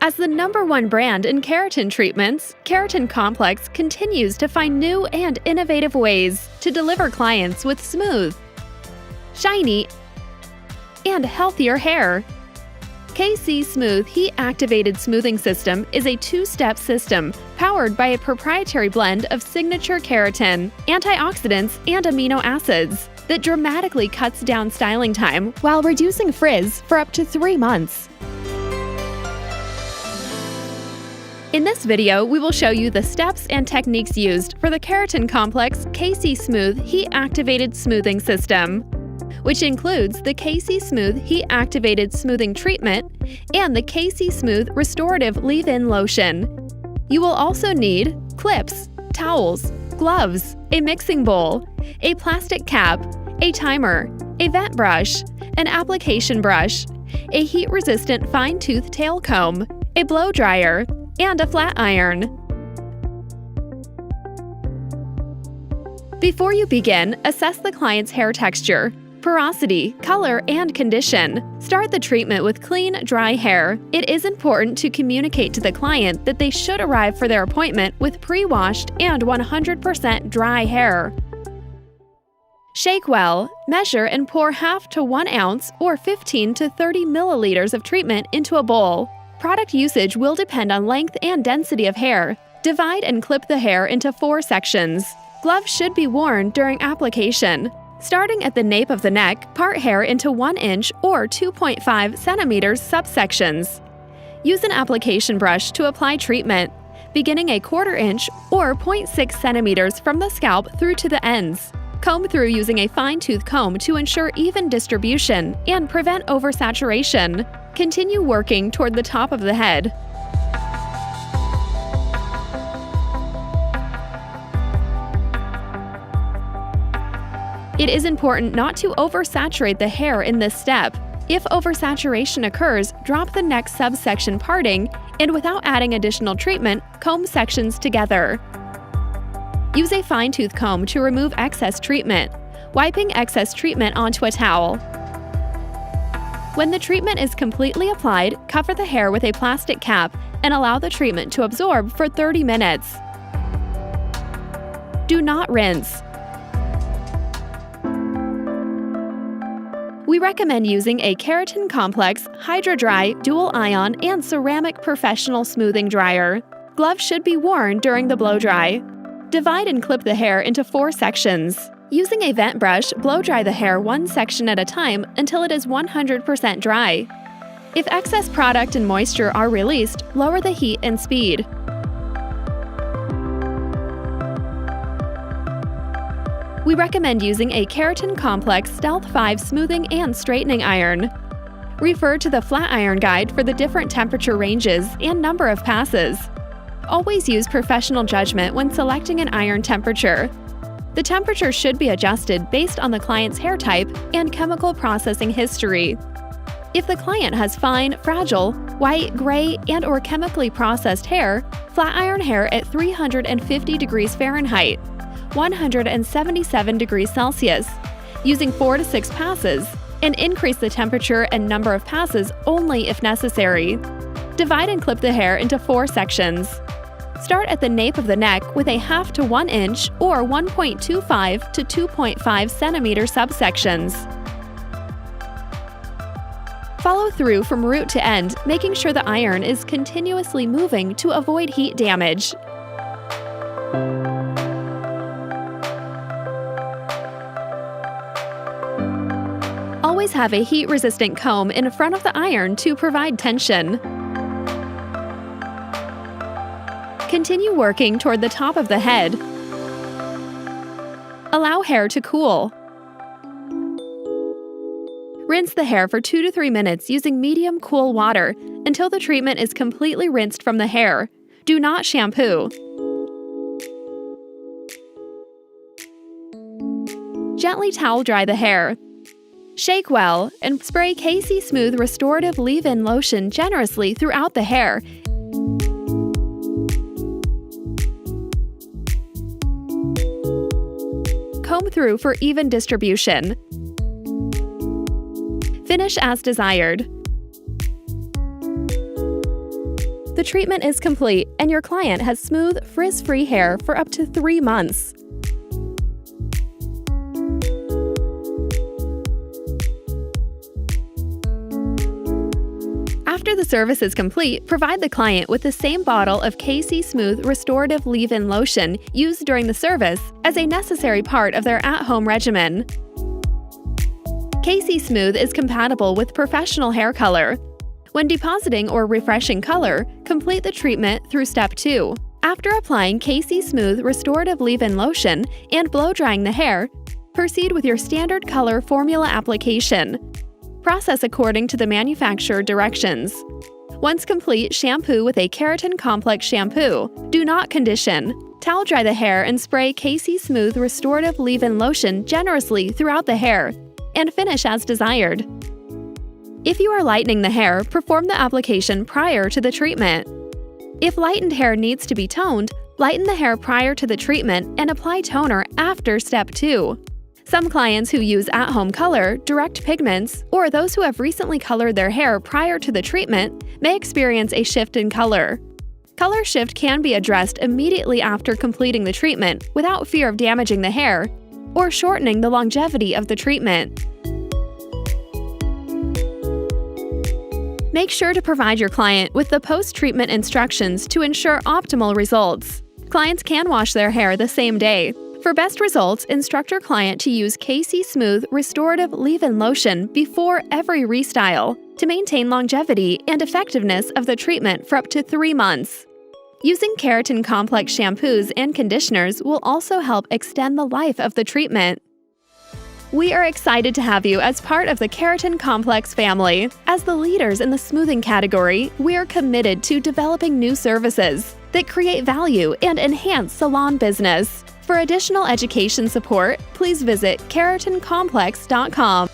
As the #1 brand in keratin treatments, Keratin Complex continues to find new and innovative ways to deliver clients with smooth, shiny, and healthier hair. KC Smooth Heat-Activated Smoothing System is a 2-step system powered by a proprietary blend of signature keratin, antioxidants, and amino acids that dramatically cuts down styling time while reducing frizz for up to 3 months. In this video, we will show you the steps and techniques used for the Keratin Complex KC Smooth Heat-Activated Smoothing System, which includes the KC Smooth Heat-Activated Smoothing Treatment and the KC Smooth Restorative Leave-In Lotion. You will also need clips, towels, gloves, a mixing bowl, a plastic cap, a timer, a vent brush, an application brush, a heat-resistant fine-tooth tail comb, a blow dryer, and a flat iron. Before you begin, assess the client's hair texture, porosity, color, and condition. Start the treatment with clean, dry hair. It is important to communicate to the client that they should arrive for their appointment with pre-washed and 100% dry hair. Shake well. Measure and pour half to 1 ounce or 15 to 30 milliliters of treatment into a bowl. Product usage will depend on length and density of hair. Divide and clip the hair into 4 sections. Gloves should be worn during application. Starting at the nape of the neck, part hair into 1 inch or 2.5 centimeters subsections. Use an application brush to apply treatment, beginning a 1/4 inch or 0.6 centimeters from the scalp through to the ends. Comb through using a fine-tooth comb to ensure even distribution and prevent oversaturation. Continue working toward the top of the head. It is important not to oversaturate the hair in this step. If oversaturation occurs, drop the next subsection parting, and without adding additional treatment, comb sections together. Use a fine-tooth comb to remove excess treatment, wiping excess treatment onto a towel. When the treatment is completely applied, cover the hair with a plastic cap and allow the treatment to absorb for 30 minutes. Do not rinse. We recommend using a Keratin Complex Hydro Dry Dual Ion and Ceramic Professional Smoothing Dryer. Gloves should be worn during the blow dry. Divide and clip the hair into 4 sections. Using a vent brush, blow dry the hair 1 section at a time until it is 100% dry. If excess product and moisture are released, lower the heat and speed. We recommend using a Keratin Complex Stealth 5 smoothing and straightening iron. Refer to the flat iron guide for the different temperature ranges and number of passes. Always use professional judgment when selecting an iron temperature. The temperature should be adjusted based on the client's hair type and chemical processing history. If the client has fine, fragile, white, gray, and/or chemically processed hair, flat iron hair at 350 degrees Fahrenheit, 177 degrees Celsius, using 4 to 6 passes, and increase the temperature and number of passes only if necessary. Divide and clip the hair into 4 sections. Start at the nape of the neck with a half to 1 inch or 1.25 to 2.5 centimeter subsections. Follow through from root to end, making sure the iron is continuously moving to avoid heat damage. Always have a heat-resistant comb in front of the iron to provide tension. Continue working toward the top of the head. Allow hair to cool. Rinse the hair for 2 to 3 minutes using medium cool water until the treatment is completely rinsed from the hair. Do not shampoo. Gently towel dry the hair. Shake well and spray KC Smooth Restorative Leave-In Lotion generously throughout the hair. Comb through for even distribution. Finish as desired. The treatment is complete, and your client has smooth, frizz-free hair for up to 3 months. After the service is complete, provide the client with the same bottle of KC Smooth Restorative Leave-In Lotion used during the service as a necessary part of their at-home regimen. KC Smooth is compatible with professional hair color. When depositing or refreshing color, complete the treatment through Step 2. After applying KC Smooth Restorative Leave-In Lotion and blow-drying the hair, proceed with your standard color formula application. Process according to the manufacturer directions. Once complete, shampoo with a Keratin Complex shampoo. Do not condition. Towel dry the hair and spray KC Smooth Restorative Leave-In Lotion generously throughout the hair, and finish as desired. If you are lightening the hair, perform the application prior to the treatment. If lightened hair needs to be toned, lighten the hair prior to the treatment and apply toner after Step 2. Some clients who use at-home color, direct pigments, or those who have recently colored their hair prior to the treatment may experience a shift in color. Color shift can be addressed immediately after completing the treatment without fear of damaging the hair or shortening the longevity of the treatment. Make sure to provide your client with the post-treatment instructions to ensure optimal results. Clients can wash their hair the same day. For best results, instruct your client to use KC Smooth Restorative Leave-In Lotion before every restyle to maintain longevity and effectiveness of the treatment for up to 3 months. Using Keratin Complex shampoos and conditioners will also help extend the life of the treatment. We are excited to have you as part of the Keratin Complex family. As the leaders in the smoothing category, we are committed to developing new services that create value and enhance salon business. For additional education support, please visit KeratinComplex.com.